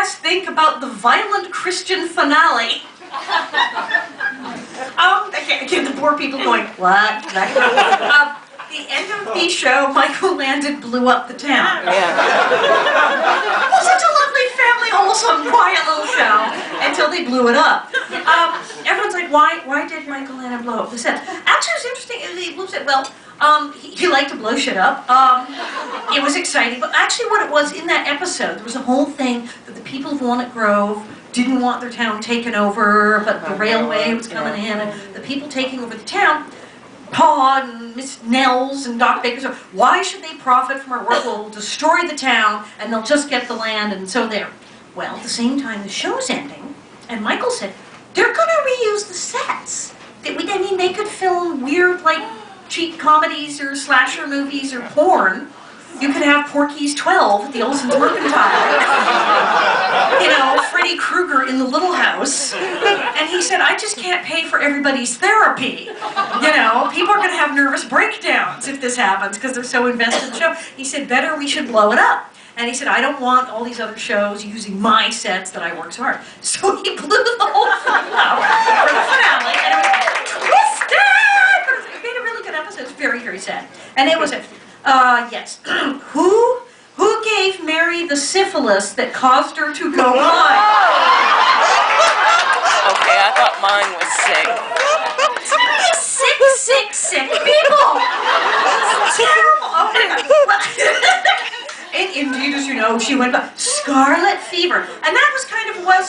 guys think about the violent Christian finale? Again, the poor people going, what? The end of the show, Michael Landon blew up the town. Yeah. It was such a lovely family, wholesome, quiet little show until they blew it up. Everyone's like, why did Michael Landon blow up the set? Actually, it was interesting. He blew it. Well, he liked to blow shit up. It was exciting, but actually, what it was in that episode, there was a whole thing that the people of Walnut Grove didn't want their town taken over, but the railway was coming in, and the people taking over the town, Paul and Miss Nels and Doc Baker, so why should they profit from our work? We'll destroy the town, and they'll just get the land, and so there. Well, at the same time, the show's ending, and Michael said, they're going to reuse the sets. I mean, they could film weird, like, cheap comedies or slasher movies or porn. You could have Porky's 12 at the Olsen's Mercantile. You know, Freddy Krueger in the Little House. And he said, I just can't pay for everybody's therapy. You know, people are going to have nervous breakdowns if this happens because they're so invested in the show. He said, better we should blow it up. And he said, I don't want all these other shows using my sets that I work so hard. So he blew the whole thing up for the finale. And it was twisted! But it made a really good episode. It's very, very sad. And it was a... yes. Who gave Mary the syphilis that caused her to go blind? Okay, I thought mine was sick. Sick people! It's terrible! Oh my God. Well, and indeed, as you know, she went by scarlet fever. And that was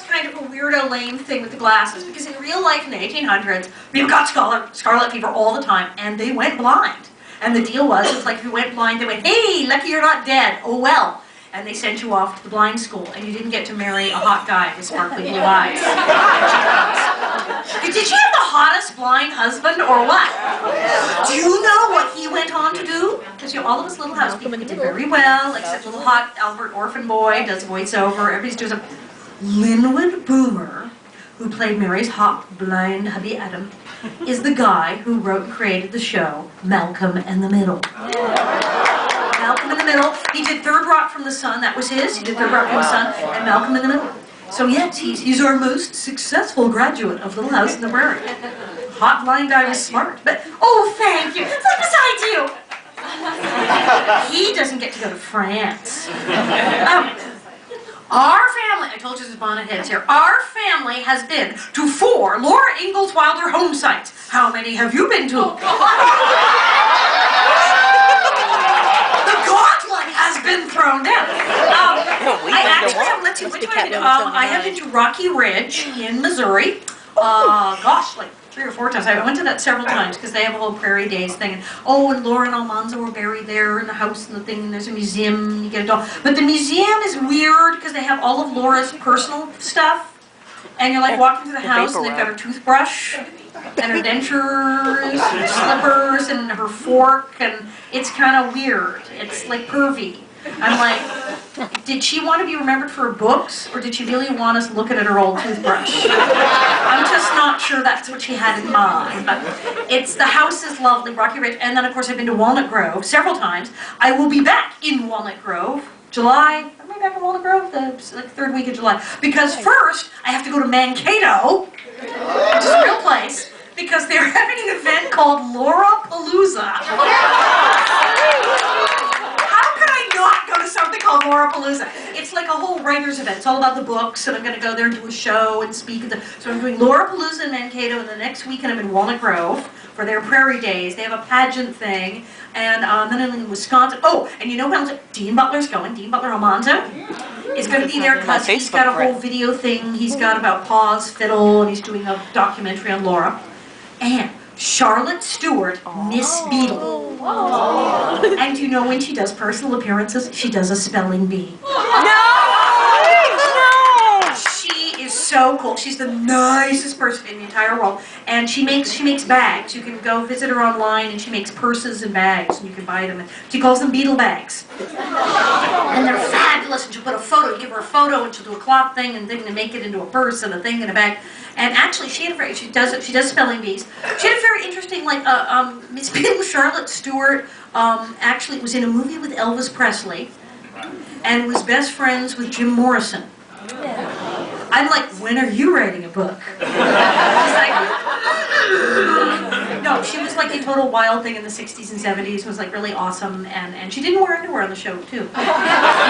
kind of a weirdo, lame thing with the glasses, because in real life in the 1800s, people got scarlet fever all the time, and they went blind. And the deal was, it's like if you went blind, they went, hey, lucky you're not dead. Oh, well. And they sent you off to the blind school, and you didn't get to marry a hot guy with sparkly blue eyes. Did she have the hottest blind husband, or what? Do you know what he went on to do? Because all of us little house people did very well, except little hot Albert Orphan Boy does voiceover. Everybody's doing some... Linwood Boomer, who played Mary's hot, blind hubby Adam, is the guy who wrote and created the show Malcolm in the Middle. Malcolm in the Middle. He did Third Rock from the Sun. That was his. He did Third Rock from the Sun and Malcolm in the Middle. So yes, he's our most successful graduate of Little House on the Prairie. Hot blind guy was smart, but oh, thank you. It's like besides you. He doesn't get to go to France. Our family, I told you this is bonnet heads here, our family has been to 4 Laura Ingalls Wilder home sites. How many have you been to? The gauntlet has been thrown down. I actually have, let's see, which one I have been to Rocky Ridge in Missouri. Gosh, like 3 or 4 times. I went to that several times because they have a whole Prairie Days thing. And Laura and Almanza were buried there in the house and the thing, and there's a museum, and you get a doll. But the museum is weird because they have all of Laura's personal stuff. And you're like walking through the house and they've got her toothbrush and her dentures and her slippers and her fork, and it's kind of weird. It's like pervy. I'm like, did she want to be remembered for her books, or did she really want us looking at her old toothbrush? I'm just not sure that's what she had in mind. But the house is lovely, Rocky Ridge, and then of course I've been to Walnut Grove several times. I will be back in Walnut Grove, July. Am I back in Walnut Grove? The 3rd week of July. Because first I have to go to Mankato, which is a real place, because they're having an event called Laura-palooza. Not go to something called Laura-palooza. It's like a whole writer's event. It's all about the books, and I'm going to go there and do a show and speak at the... So I'm doing Laura-palooza in Mankato, and the next weekend I'm in Walnut Grove for their Prairie Days. They have a pageant thing, and then I'm in Wisconsin. Oh, and you know who else? Dean Butler's going. Dean Butler Almanza is going to be there because he's got a whole video thing he's got about Pa's fiddle, and he's doing a documentary on Laura. And Charlotte Stewart, Miss Beadle. Oh. And you know when she does personal appearances, she does a spelling bee. No! She is so cool. She's the nicest person in the entire world. And she makes bags. You can go visit her online, and she makes purses and bags, and you can buy them. She calls them beetle bags. And they're fabulous. And she'll put a photo, you give her a photo, and she'll do a cloth thing and make it into a purse and a thing and a bag. And actually, she does spelling bees. She had a very interesting, Miss Beadle Charlotte Stewart. Actually, was in a movie with Elvis Presley, and was best friends with Jim Morrison. I'm like, when are you writing a book? She's like, no, she was like a total wild thing in the 60s and 70s, was like really awesome, and she didn't wear underwear on the show, too.